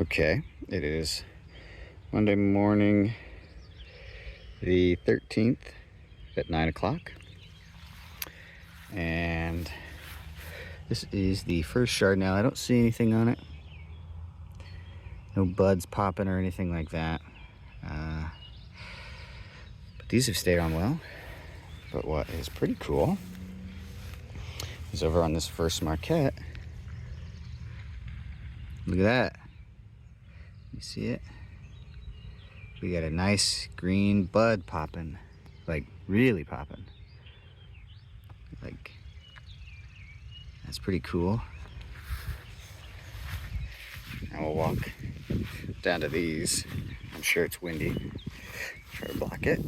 Okay, it is Monday morning, the 13th at 9 o'clock. And this is the first Chardonnay. I don't see anything on it. No buds popping or anything like that. But these have stayed on well. But what is pretty cool is over on this first Marquette. Look at that. You see it? We got a nice green bud popping, like really popping. Like, that's pretty cool. Now we'll walk down to these. I'm sure it's windy. Try to block it.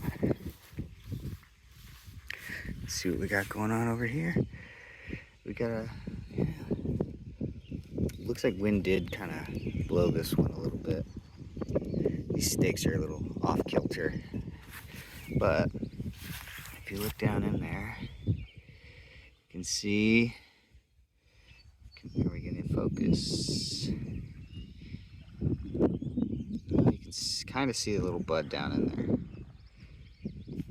Let's see what we got going on over here. We got a, yeah. Looks like wind did kind of blow this one a little bit. These stakes are a little off kilter, but if you look down in there, you can see, are we going to focus? You can kind of see a little bud down in there.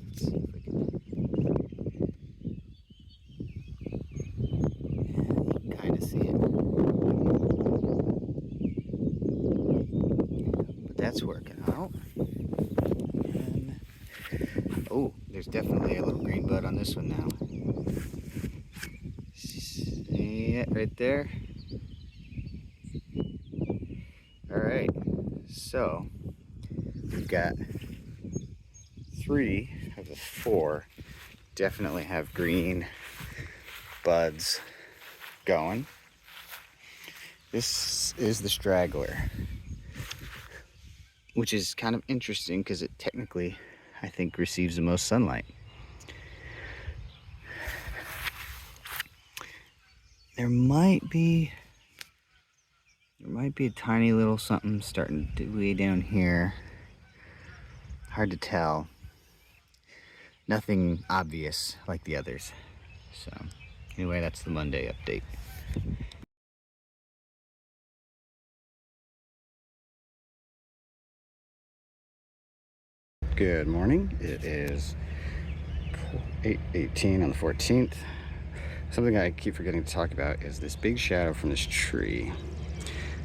Let's see if we can, yeah, you can kind of see it. But that's working out. And, oh, there's definitely a little green bud on this one now. See it right there? All right, so we've got 3 of the 4 definitely have green buds going. This is the straggler, which is kind of interesting because it technically, I think, receives the most sunlight. There might be a tiny little something starting to way down here. Hard to tell. Nothing obvious like the others. So anyway, that's the Monday update. Good morning. It is 8:18 on the 14th. Something I keep forgetting to talk about is this big shadow from this tree.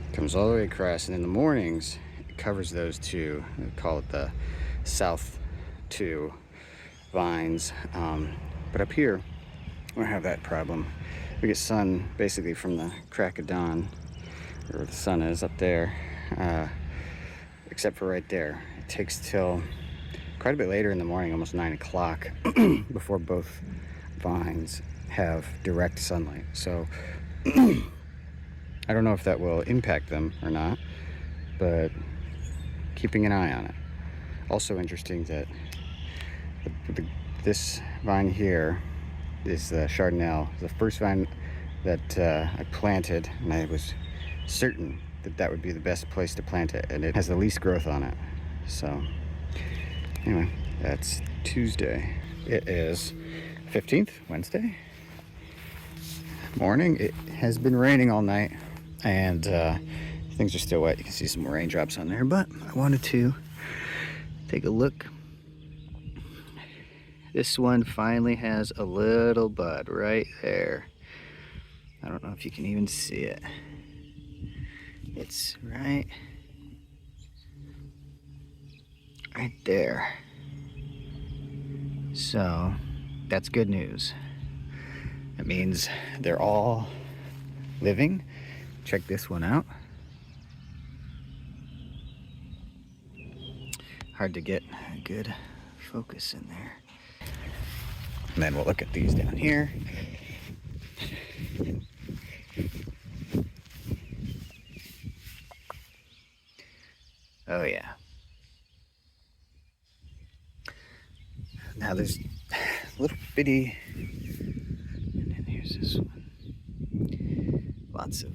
It comes all the way across, and in the mornings it covers those two. We call it the South 2 vines. But up here we don't have that problem. We get sun basically from the crack of dawn, where the sun is up there, except for right there. It takes till quite a bit later in the morning, almost 9 o'clock, before both vines have direct sunlight. So I don't know if that will impact them or not, but keeping an eye on it. Also interesting that this vine here is the Chardonnay, the first vine that I planted, and I was certain that that would be the best place to plant it, and it has the least growth on it. So anyway, that's Tuesday. It is 15th, Wednesday morning. It has been raining all night, and things are still wet. You can see some raindrops on there, but I wanted to take a look. This one finally has a little bud right there. I don't know if you can even see it. It's right there. So that's good news. That means they're all living. Check this one out. Hard to get a good focus in there. And then we'll look at these down here. Oh yeah. Now there's little bitty, and then here's this one. Lots of,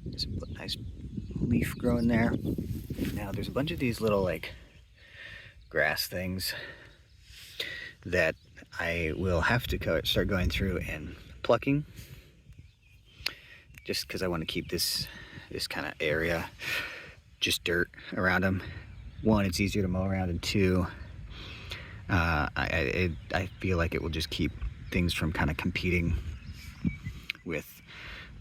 there's a nice leaf growing there. Now there's a bunch of these little like grass things that I will have to start going through and plucking, just because I want to keep this this kind of area, just dirt around them. One, it's easier to mow around, and two, I feel like it will just keep things from kind of competing with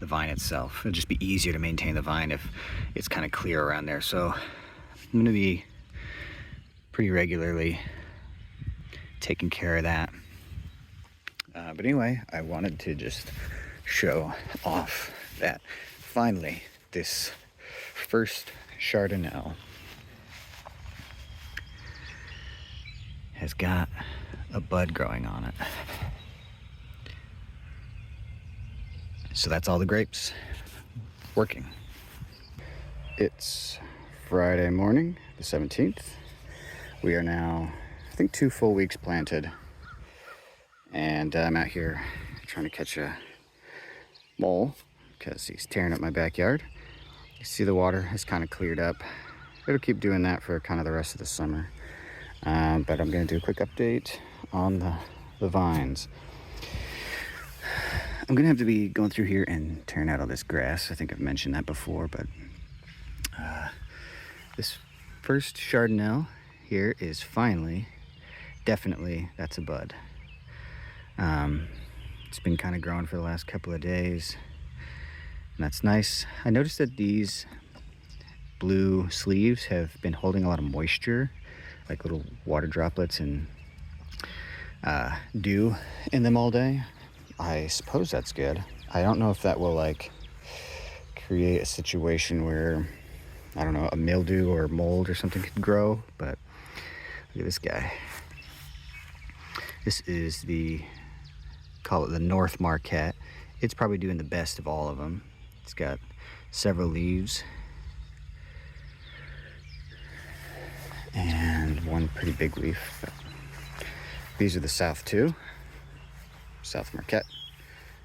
the vine itself. It'll just be easier to maintain the vine if it's kind of clear around there. So I'm going to be pretty regularly taking care of that. But anyway, I wanted to just show off that finally this first Chardonnay has got a bud growing on it. So that's all the grapes working. It's Friday morning, the 17th. We are now, I think, 2 full weeks planted. And I'm out here trying to catch a mole because he's tearing up my backyard. You see the water has kind of cleared up. It'll keep doing that for kind of the rest of the summer. But I'm going to do a quick update on the vines. I'm going to have to be going through here and tearing out all this grass. I think I've mentioned that before, but this first Chardonnay here is finally, definitely, that's a bud. It's been kind of growing for the last couple of days, and that's nice. I noticed that these blue sleeves have been holding a lot of moisture, like little water droplets and dew in them all day. I suppose that's good. I don't know if that will like create a situation where, I don't know, a mildew or mold or something could grow, but look at this guy. This is call it the North Marquette. It's probably doing the best of all of them. It's got several leaves and one pretty big leaf. These are the South 2, South Marquette,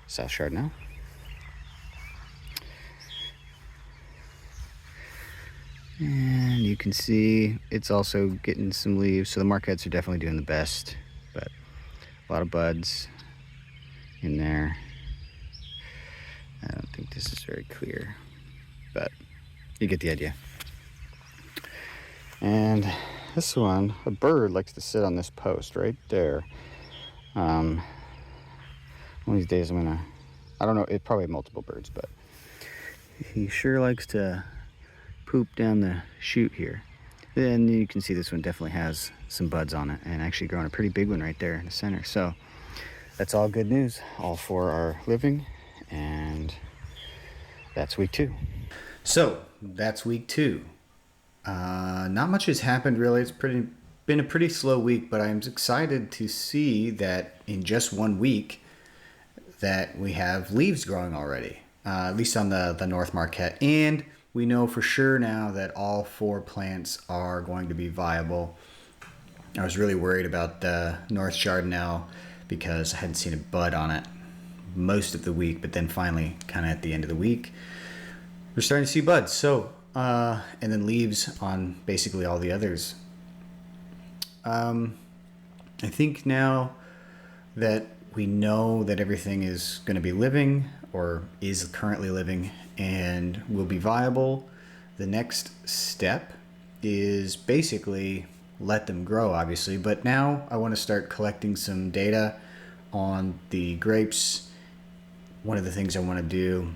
South Chardonnay. And you can see it's also getting some leaves. So the Marquettes are definitely doing the best, but a lot of buds in there. I don't think this is very clear, but you get the idea. And this one, a bird likes to sit on this post right there. One of these days I don't know, it probably multiple birds, but he sure likes to poop down the chute here. Then you can see this one definitely has some buds on it, and actually growing a pretty big one right there in the center. So that's all good news, all for our living, and that's week 2. So that's week 2. Not much has happened really. It's been a pretty slow week, but I'm excited to see that in just 1 week that we have leaves growing already, at least on the North Marquette. And we know for sure now that all 4 plants are going to be viable. I was really worried about the North Chardonnay because I hadn't seen a bud on it most of the week, but then finally, kind of at the end of the week, we're starting to see buds. So, and then leaves on basically all the others. I think now that we know that everything is going to be living, or is currently living, and will be viable, the next step is basically let them grow, obviously. But now I want to start collecting some data on the grapes. One of the things I want to do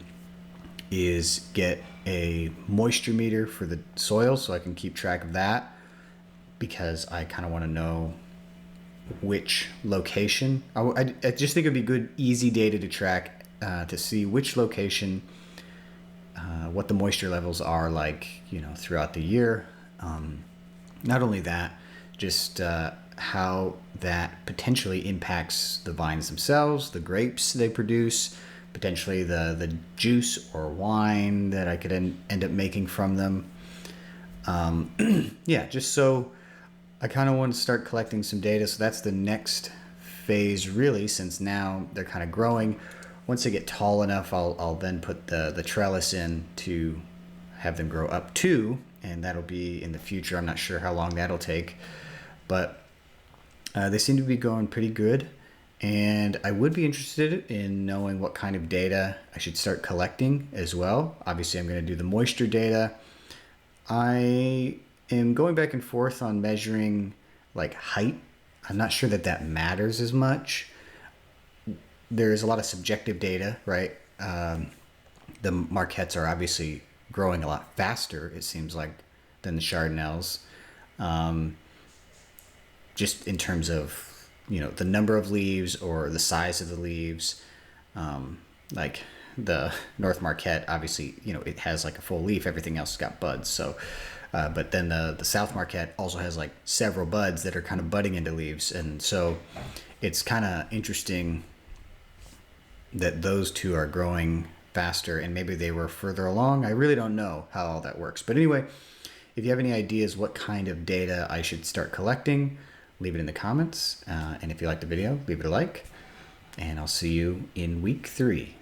is get a moisture meter for the soil so I can keep track of that, because I kind of want to know which location. I just think it'd be good, easy data to track, to see which location, what the moisture levels are like, throughout the year. Not only that, just how that potentially impacts the vines themselves, the grapes they produce, potentially the juice or wine that I could end up making from them. Yeah, just so I kind of want to start collecting some data. So that's the next phase, really, since now they're kind of growing. Once they get tall enough, I'll then put the trellis in to have them grow up too, and that'll be in the future. I'm not sure how long that'll take, but they seem to be going pretty good. And I would be interested in knowing what kind of data I should start collecting as well. Obviously, I'm going to do the moisture data. I am going back and forth on measuring like height. I'm not sure that that matters as much. There's a lot of subjective data, right? The Marquettes are obviously growing a lot faster, it seems like, than the Chardonnays. Just in terms of, the number of leaves or the size of the leaves. Like the North Marquette, obviously, it has like a full leaf. Everything else has got buds. So, but then the South Marquette also has like several buds that are kind of budding into leaves. And so it's kind of interesting that those two are growing faster, and maybe they were further along. I really don't know how all that works. But anyway, if you have any ideas what kind of data I should start collecting, leave it in the comments. And if you liked the video, leave it a like. And I'll see you in week 3.